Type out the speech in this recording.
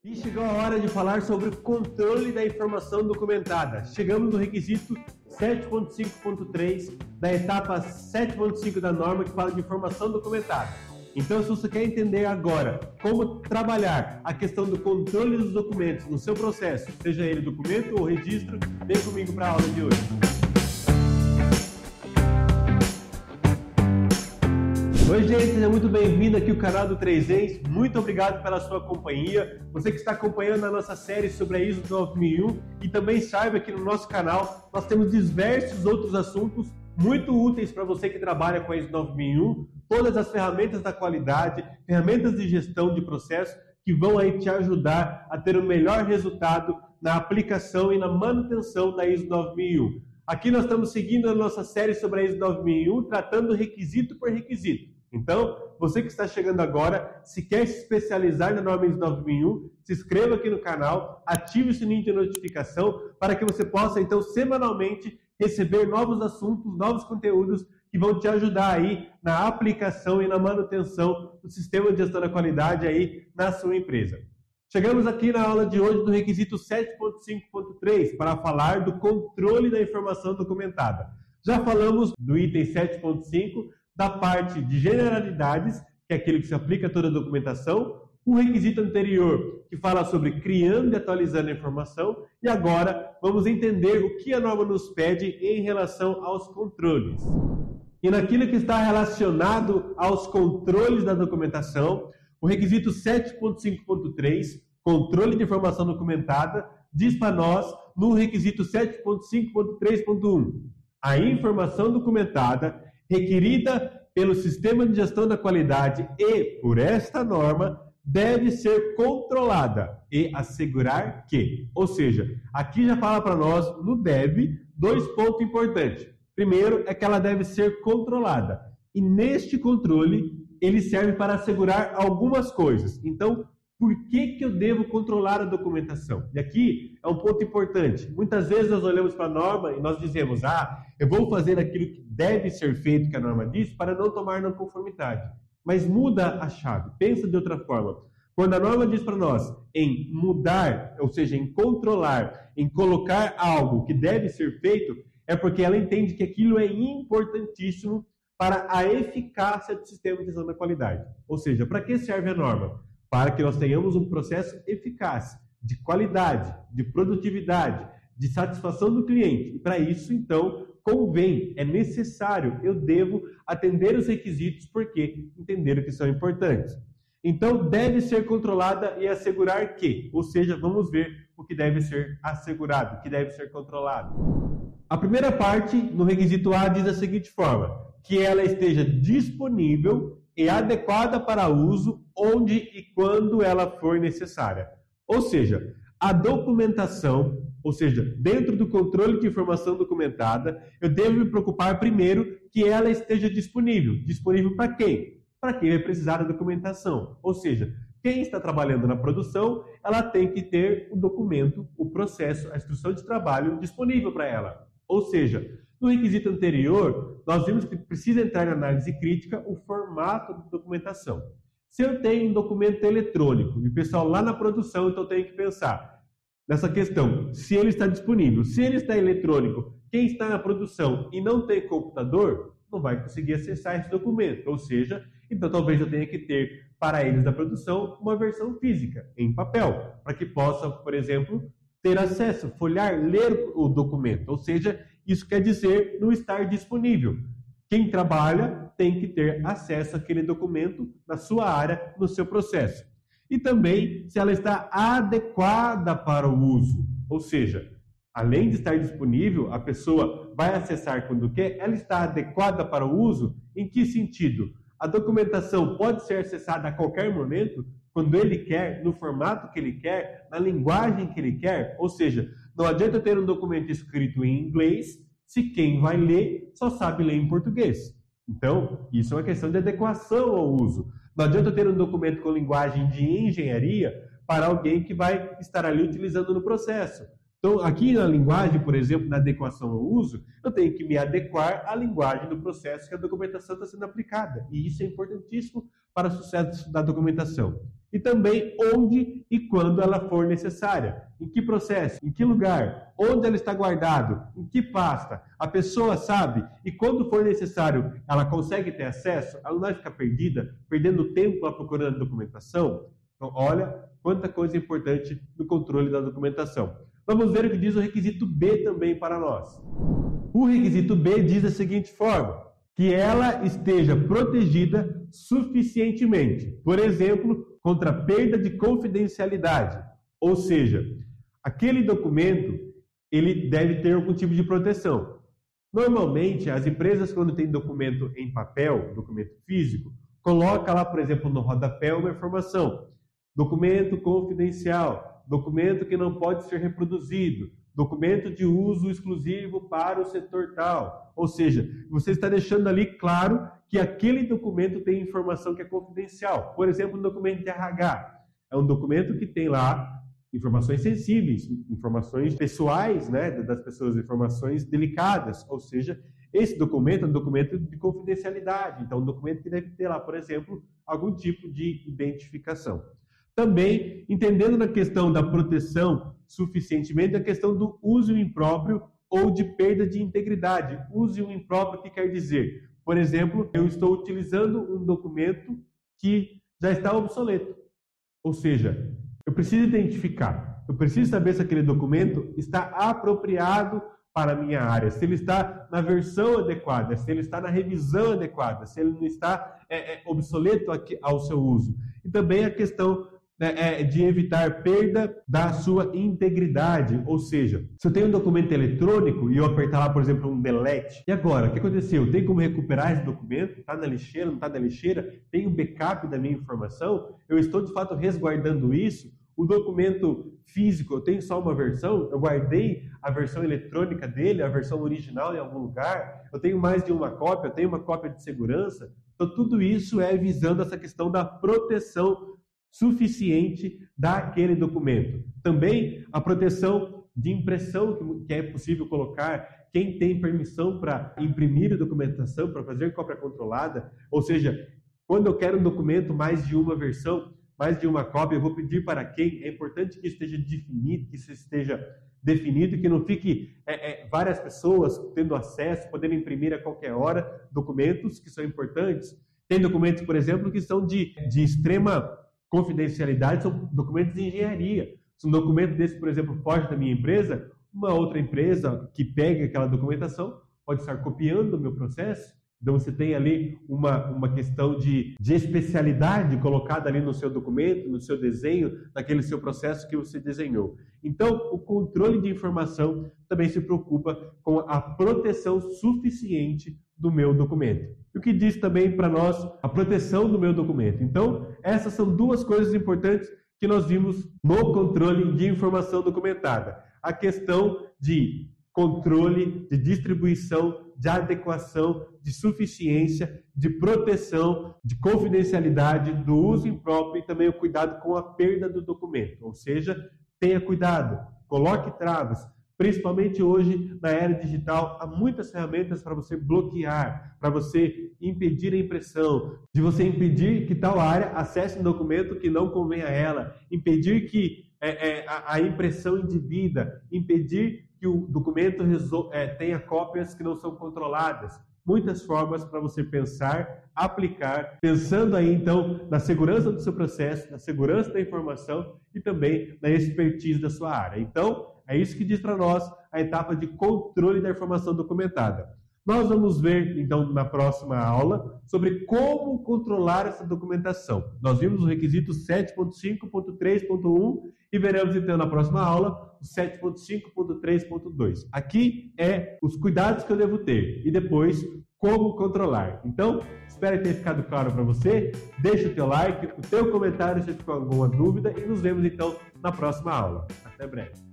E chegou a hora de falar sobre o controle da informação documentada. Chegamos no requisito 7.5.3 da etapa 7.5 da norma que fala de informação documentada. Então, se você quer entender agora como trabalhar a questão do controle dos documentos no seu processo, seja ele documento ou registro, vem comigo para a aula de hoje. Oi gente, seja muito bem-vindo aqui ao canal do 3Ens, muito obrigado pela sua companhia, você que está acompanhando a nossa série sobre a ISO 9001 e também saiba que no nosso canal nós temos diversos outros assuntos muito úteis para você que trabalha com a ISO 9001, todas as ferramentas da qualidade, ferramentas de gestão de processo que vão aí te ajudar a ter o melhor resultado na aplicação e na manutenção da ISO 9001. Aqui nós estamos seguindo a nossa série sobre a ISO 9001, tratando requisito por requisito. Então, você que está chegando agora, se quer se especializar na norma ISO 9001, se inscreva aqui no canal, ative o sininho de notificação para que você possa, então, semanalmente receber novos assuntos, novos conteúdos que vão te ajudar aí na aplicação e na manutenção do sistema de gestão da qualidade aí na sua empresa. Chegamos aqui na aula de hoje do requisito 7.5.3 para falar do controle da informação documentada. Já falamos do item 7.5, da parte de generalidades, que é aquilo que se aplica a toda a documentação, o requisito anterior, que fala sobre criando e atualizando a informação, e agora vamos entender o que a norma nos pede em relação aos controles. E naquilo que está relacionado aos controles da documentação, o requisito 7.5.3, controle de informação documentada, diz para nós, no requisito 7.5.3.1, a informação documentada requerida pelo sistema de gestão da qualidade e por esta norma deve ser controlada e assegurar que, ou seja, aqui já fala para nós no deve dois pontos importantes. Primeiro é que ela deve ser controlada e neste controle ele serve para assegurar algumas coisas. Então, por que eu devo controlar a documentação? E aqui é um ponto importante. Muitas vezes nós olhamos para a norma e nós dizemos, eu vou fazer aquilo que deve ser feito, que a norma diz, para não tomar não conformidade. Mas muda a chave, pensa de outra forma. Quando a norma diz para nós em mudar, ou seja, em controlar, em colocar algo que deve ser feito, é porque ela entende que aquilo é importantíssimo para a eficácia do sistema de gestão da qualidade. Ou seja, para que serve a norma? Para que nós tenhamos um processo eficaz, de qualidade, de produtividade, de satisfação do cliente. E para isso, então, convém, é necessário, eu devo atender os requisitos porque entenderam que são importantes. Então, deve ser controlada e assegurar que, ou seja, vamos ver o que deve ser assegurado, o que deve ser controlado. A primeira parte, no requisito A, diz da seguinte forma, que ela esteja disponível e adequada para uso onde e quando ela for necessária. Ou seja, a documentação, ou seja, dentro do controle de informação documentada, eu devo me preocupar primeiro que ela esteja disponível. Disponível para quem? Para quem vai precisar da documentação. Ou seja, quem está trabalhando na produção, ela tem que ter o documento, o processo, a instrução de trabalho disponível para ela. Ou seja, no requisito anterior, nós vimos que precisa entrar na análise crítica o formato da documentação. Se eu tenho um documento eletrônico e o pessoal lá na produção, então eu tenho que pensar nessa questão, se ele está disponível. Se ele está eletrônico, quem está na produção e não tem computador, não vai conseguir acessar esse documento. Ou seja, então talvez eu tenha que ter para eles da produção uma versão física, em papel, para que possa, por exemplo, ter acesso, folhear, ler o documento. Ou seja, isso quer dizer não estar disponível. Quem trabalha tem que ter acesso àquele documento na sua área, no seu processo. E também se ela está adequada para o uso. Ou seja, além de estar disponível, a pessoa vai acessar quando quer, ela está adequada para o uso? Em que sentido? A documentação pode ser acessada a qualquer momento, quando ele quer, no formato que ele quer, na linguagem que ele quer? Ou seja, não adianta ter um documento escrito em inglês se quem vai ler só sabe ler em português. Então, isso é uma questão de adequação ao uso. Não adianta ter um documento com linguagem de engenharia para alguém que vai estar ali utilizando no processo. Então, aqui na linguagem, por exemplo, na adequação ao uso, eu tenho que me adequar à linguagem do processo que a documentação está sendo aplicada. E isso é importantíssimo para o sucesso da documentação. E também onde e quando ela for necessária. Em que processo, em que lugar, onde ela está guardada, em que pasta. A pessoa sabe e quando for necessário ela consegue ter acesso, ela não vai ficar perdida, perdendo tempo lá procurando a documentação. Então, olha quanta coisa importante no controle da documentação. Vamos ver o que diz o requisito B também para nós. O requisito B diz da seguinte forma: que ela esteja protegida suficientemente, por exemplo, contra perda de confidencialidade. Ou seja, aquele documento ele deve ter algum tipo de proteção. Normalmente, as empresas, quando têm documento em papel, documento físico, coloca lá, por exemplo, no rodapé uma informação: documento confidencial, documento que não pode ser reproduzido, documento de uso exclusivo para o setor tal. Ou seja, você está deixando ali claro que aquele documento tem informação que é confidencial. Por exemplo, um documento de RH. É um documento que tem lá informações sensíveis, informações pessoais, né, das pessoas, informações delicadas. Ou seja, esse documento é um documento de confidencialidade. Então, um documento que deve ter lá, por exemplo, algum tipo de identificação. Também, entendendo na questão da proteção suficientemente, a questão do uso impróprio ou de perda de integridade. Uso impróprio, o que quer dizer? Por exemplo, eu estou utilizando um documento que já está obsoleto. Ou seja, eu preciso identificar, eu preciso saber se aquele documento está apropriado para a minha área, se ele está na versão adequada, se ele está na revisão adequada, se ele não está obsoleto ao seu uso. E também a questão de evitar perda da sua integridade. Ou seja, se eu tenho um documento eletrônico e eu apertar lá, por exemplo, um delete, e agora, o que aconteceu? Tem como recuperar esse documento? Está na lixeira, não está na lixeira? Tem o backup da minha informação? Eu estou, de fato, resguardando isso? O documento físico, eu tenho só uma versão? Eu guardei a versão eletrônica dele, a versão original em algum lugar? Eu tenho mais de uma cópia? Eu tenho uma cópia de segurança? Então, tudo isso é visando essa questão da proteção suficiente daquele documento. Também a proteção de impressão que é possível colocar, quem tem permissão para imprimir a documentação, para fazer cópia controlada, ou seja, quando eu quero um documento mais de uma versão, mais de uma cópia, eu vou pedir para quem? É importante que esteja definido, que isso esteja definido, que não fique várias pessoas tendo acesso, podendo imprimir a qualquer hora documentos que são importantes. Tem documentos, por exemplo, que são de extrema confidencialidade, são documentos de engenharia. Se um documento desse, por exemplo, foge da minha empresa, uma outra empresa que pega aquela documentação pode estar copiando o meu processo. Então, você tem ali uma questão de especialidade colocada ali no seu documento, no seu desenho, naquele seu processo que você desenhou. Então, o controle de informação também se preocupa com a proteção suficiente do meu documento. E o que diz também para nós a proteção do meu documento. Então, essas são duas coisas importantes que nós vimos no controle de informação documentada. A questão de controle, de distribuição, de adequação, de suficiência, de proteção, de confidencialidade, do uso impróprio e também o cuidado com a perda do documento. Ou seja, tenha cuidado, coloque travas. Principalmente hoje, na era digital, há muitas ferramentas para você bloquear, para você impedir a impressão, de você impedir que tal área acesse um documento que não convém a ela, impedir que a impressão indevida, impedir que o documento tenha cópias que não são controladas. Muitas formas para você pensar, aplicar, pensando aí então na segurança do seu processo, na segurança da informação e também na expertise da sua área. Então, é isso que diz para nós a etapa de controle da informação documentada. Nós vamos ver, então, na próxima aula, sobre como controlar essa documentação. Nós vimos o requisito 7.5.3.1 e veremos, então, na próxima aula, o 7.5.3.2. Aqui é os cuidados que eu devo ter e depois como controlar. Então, espero ter ficado claro para você. Deixa o teu like, o teu comentário se ficou alguma dúvida e nos vemos, então, na próxima aula. Até breve.